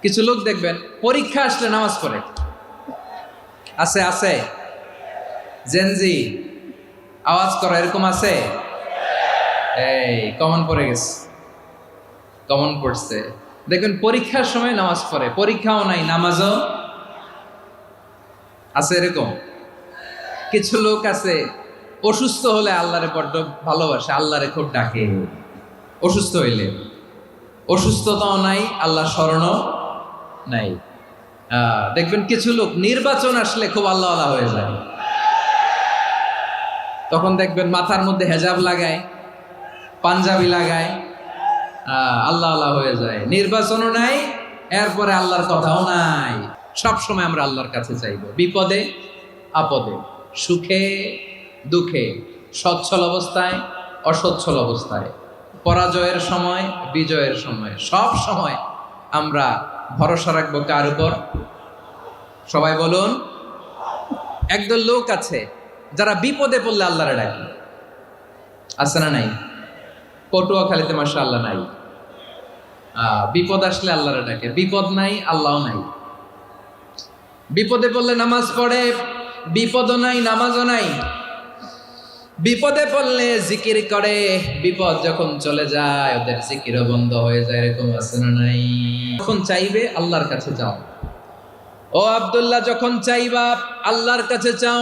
কিছু লোক দেখবেন পরীক্ষা আসলে নামাজ পড়ে। আছে আছে জেনজি আওয়াজ করা এরকম আছে। এই কমন পড়ে গেছে, কমন পড়ছে। দেখবেন পরীক্ষার সময় নামাজ পড়ে, পরীক্ষাও নাই নামাজও আছে। এরকম কিছু লোক আছে অসুস্থ হলে আল্লাহরে বড্ড ভালোবাসে, আল্লাহরে খুব ডাকে। অসুস্থ হইলে অসুস্থতাও নাই, আল্লাহ স্মরণও নাই। দেখবেন কিছু লোক নির্বাচন আসলে খুব আল্লাহওয়ালা হয়ে যায়। তখন দেখবেন মাথার মধ্যে হেজাব লাগায়, পাঞ্জাবি লাগায়, আল্লাহওয়ালা হয়ে যায়। নির্বাচনও নাই, এরপরে আল্লাহর কথাও নাই। সব সময় আমরা আল্লাহর কাছে চাইব, বিপদে আপদে, সুখে দুঃখে, সচ্ছল অবস্থায় অসচ্ছল অবস্থায়, পরাজয়ের সময় বিজয়ের সময়, সব সময় আমরা ভরসা রাখবো কার উপর? সবাই বলুন। একদল লোক আছে যারা বিপদে পড়লে আল্লাহরে ডাকে। আছে না নাই? পটুয়াখালীতে মাশাআল্লাহ নাই। বিপদ আসলে আল্লাহরে ডাকে, বিপদ নাই আল্লাহও নাই। বিপদে পড়লে নামাজ পড়ে, বিপদও নাই নামাজও নাই। বিপদে পড়লে জিকির করে, বিপদ যখন চলে যায় ওদের জিকিরও বন্ধ হয়ে যায়। এরকম আছে না নাই? যখন চাইবে আল্লাহর কাছে যাও। ও আব্দুল্লাহ, যখন চাইবা আল্লাহর কাছে চাও।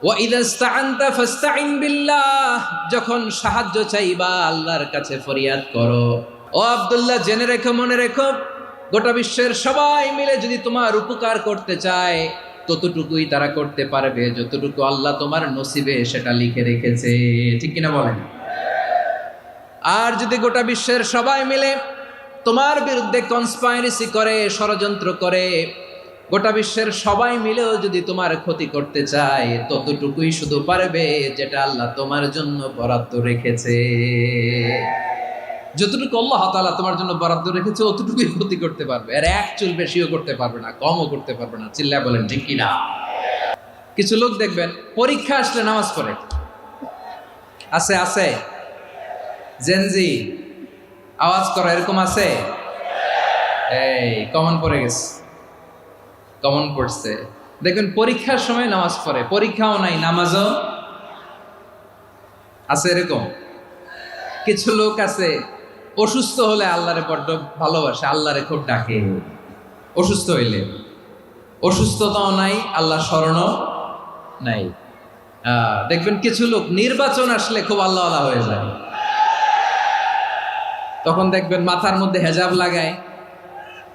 ওয়া ইযা ইসতাআনতা ফাসতাইন বিল্লাহ, যখন সাহায্য চাইবা আল্লাহর কাছে ফরিয়াদ করো। ও আব্দুল্লাহ, জেনে রেখো, মনে রেখো, গোটা বিশ্বের সবাই মিলে যদি তোমার উপকার করতে চায় ততটুকুই তারা করতে পারবে যতটুকু আল্লাহ তোমার নসিবে সেটা লিখে রেখেছে। ঠিক কিনা বলেন? আর যদি গোটা বিশ্বের সবাই মিলে তোমার বিরুদ্ধে কনস্পাইরেসি করে, ষড়যন্ত্র করে, গোটা বিশ্বের সবাই মিলেও যদি তোমার ক্ষতি করতে চায় ততটুকুই শুধু পারবে যেটা আল্লাহ তোমার জন্য বরাদ্দ রেখেছে। যতটুকু আল্লাহ তাআলা তোমার জন্য বরাদ্দ রেখেছে অতটুকুই ক্ষতি করতে পারবে, আর এক চুল বেশিও করতে পারবে না, কমও করতে পারবে না। চিল্লায় বলেন ঠিক কিনা? কিছু লোক দেখবেন পরীক্ষা আসলে নামাজ পড়ে। আছে আছে জেনজি আওয়াজ করা এরকম আছে। এই কমন পড়ে গেছে, কমন পড়ছে। দেখবেন পরীক্ষার সময় নামাজ পড়ে, পরীক্ষাও নাই নামাজও আছে। এরকম কিছু লোক আছে অসুস্থ হলে আল্লাহরে বড্ড ভালোবাসে, আল্লাহরে খুব ডাকে। অসুস্থ হইলে অসুস্থতাও নাই, আল্লাহ স্মরণও নাই। দেখবেন কিছু লোক নির্বাচন আসলে খুব আল্লাহওয়ালা হয়ে যায়। তখন দেখবেন মাথার মধ্যে হেজাব লাগায়,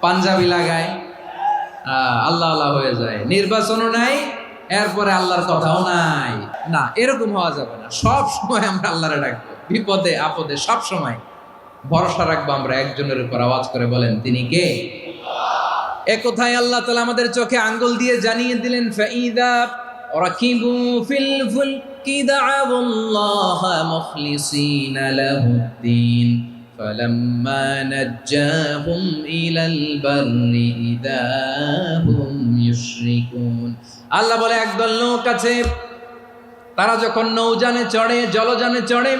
পাঞ্জাবি লাগায়, আল্লাহওয়ালা হয়ে যায়। নির্বাচনও নাই, এরপরে আল্লাহর কথাও নাই। না, এরকম হওয়া যাবে না। সব সময় আমরা আল্লাহরে ডাকবো, বিপদে আপদে সব সময় ভরসা রাখবো আমরা একজনের উপর। আওয়াজ করে বলেন, তিনি কে? এ কথায় আল্লাহ তাআলা আমাদের চোখে আঙ্গুল দিয়ে জানিয়ে দিলেন, ফাইদা রাকিবু ফিল ফুলকি দা'আউল্লাহা মুখলিসিনা লাহুদ্দিন ফালাম্মা নাজ্জাহুম ইলাল বাররি ইযা হুম ইউশরিকুন। আল্লাহ বলে, একদল লোক আছে তারা যখন নৌযানে চড়ে, জলযানে চড়ে,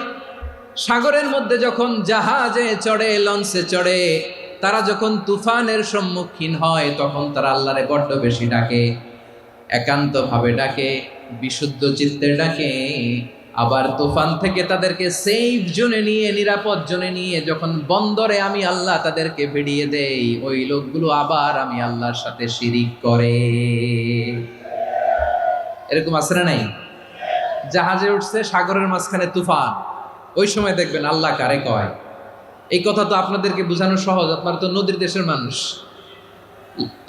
সাগরের মধ্যে যখন জাহাজে চড়ে, লঞ্চে চড়ে, তারা যখন তুফানের সম্মুখীন হয় তখন তারা আল্লাহরে বড্ড বেশি ডাকে, একান্ত ভাবে ডাকে, বিশুদ্ধ চিত্তে ডাকে। আবার তুফান থেকে তাদেরকে সেফ জোনে নিয়ে, নিরাপদ জোনে নিয়ে যখন বন্দরে আমি আল্লাহ তাদেরকে ভিড়িয়ে দেই, ওই লোকগুলো আবার আমি আল্লাহর সাথে শিরিক করে। এরকম আছে না নাই? জাহাজে উঠছে, সাগরের মাঝখানে তুফান, ওই সময় দেখবেন আল্লাহ কারে কয়। এই কথা তো আপনাদেরকে বোঝানো সহজ, আপনারা তো নদীর দেশের মানুষ।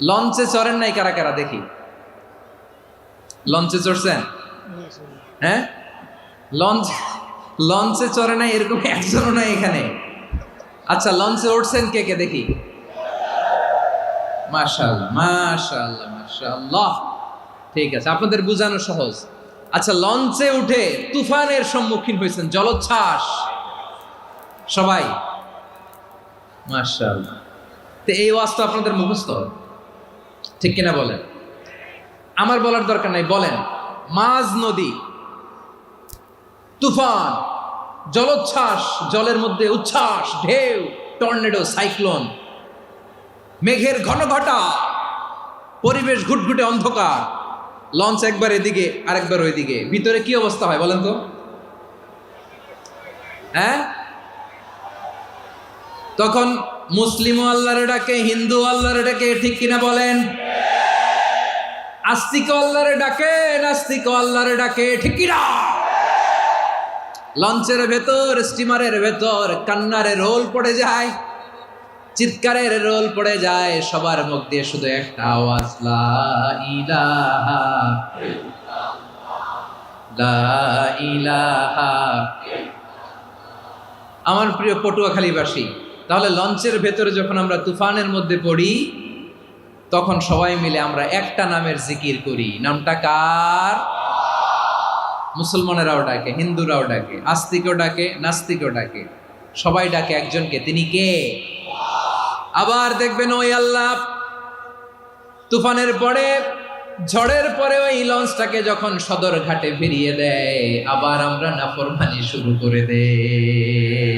লঞ্চে চড়েন নাই কারা কারা দেখি? লঞ্চে চড়ছেন? হ্যাঁ, লঞ্চে চড়ে নাই এরকম একজনও নাই এখানে। আচ্ছা, লঞ্চে উঠছেন কে কে দেখি? মাশাআল্লাহ মাশাআল্লাহ মাশাআল্লাহ। ঠিক আছে, আপনাদের বোঝানো সহজ। আচ্ছা, লঞ্চে উঠে তুফানের সম্মুখীন হয়েছেন, জলোচ্ছ্বাস, সবাই মাশাআল্লাহ। তো এই ওয়াজ তো আপনাদের মুখস্থ, ঠিক কিনা বলেন? আমার বলার দরকার নাই, বলেন। মাঝ নদী, তুফান, জলোচ্ছ্বাস, জলের মধ্যে উচ্ছ্বাস, ঢেউ, টর্নেডো, সাইক্লোন, মেঘের ঘন ঘটা, পরিবেশ ঘুটঘুটে অন্ধকার, লঞ্চ একবার এদিকে আরেকবার ওইদিকে, ভিতরে কি অবস্থা হয় বলেন তো? হ্যাঁ, তখন মুসলিম আল্লাহর ডাকে, হিন্দু আল্লাহর ডাকে, ঠিক কিনা বলেন? আস্তিক আল্লাহর ডাকে, নাস্তিক আল্লাহর ডাকে, ঠিক কিনা? লঞ্চের ভেতর, স্টিমারের ভেতর কান্নারের রোল পড়ে যায়, চিৎকারের রোল পড়ে যায়, সবার মুখ দিয়ে শুধু একটা আওয়াজ, লা ইলাহা লা ইলাহা। আমার প্রিয় পটুয়াখালীবাসী, তাহলে লঞ্চের ভেতরে যখন আমরা তুফানের মধ্যে পড়ি, তখন সবাই মিলে আমরা একটা নামের জিকির করি। নামটা কার? মুসলমানেরাও ডাকে, হিন্দুরাও ডাকে, আস্তিকও ডাকে, নাস্তিকও ডাকে, সবাই ডাকে একজনকে। তিনি কে? আবার দেখবেন ওই আল্লাহ তুফানের পরে, ঝড়ের পরে ওই লঞ্চটাকে যখন সদর ঘাটে ফিরিয়ে দেয়, আবার আমরা নাফরমানি শুরু করে দেই।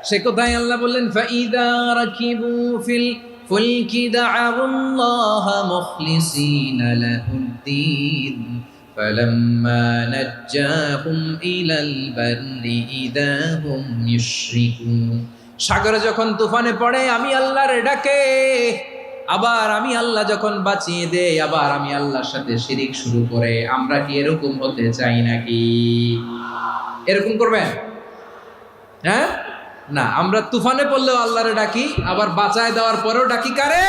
সে কোথায়? আল্লাহ বললেন, ফাইদা রাকিবু ফিল ফুলকি দা'আউল্লাহ মুখলিসিনা লাহুদ্দিন ফালাম্মা নাজ্জাহুম ইলাল বাররি ইযা হুম ইউশরিকুন। সাগরে যখন তুফানে পড়ে আমি আল্লাহর ডাকে, আবার আমি আল্লাহ যখন বাঁচিয়ে দেই, আবার আমি আল্লাহর সাথে শিরিক শুরু করে। আমরা কি এরকম হতে চাই নাকি? এরকম করবেন? হ্যাঁ না, আমরা তুফানে পড়লেও আল্লাহরে ডাকি, আবার বাঁচায় দেওয়ার পরেও ডাকি কারে?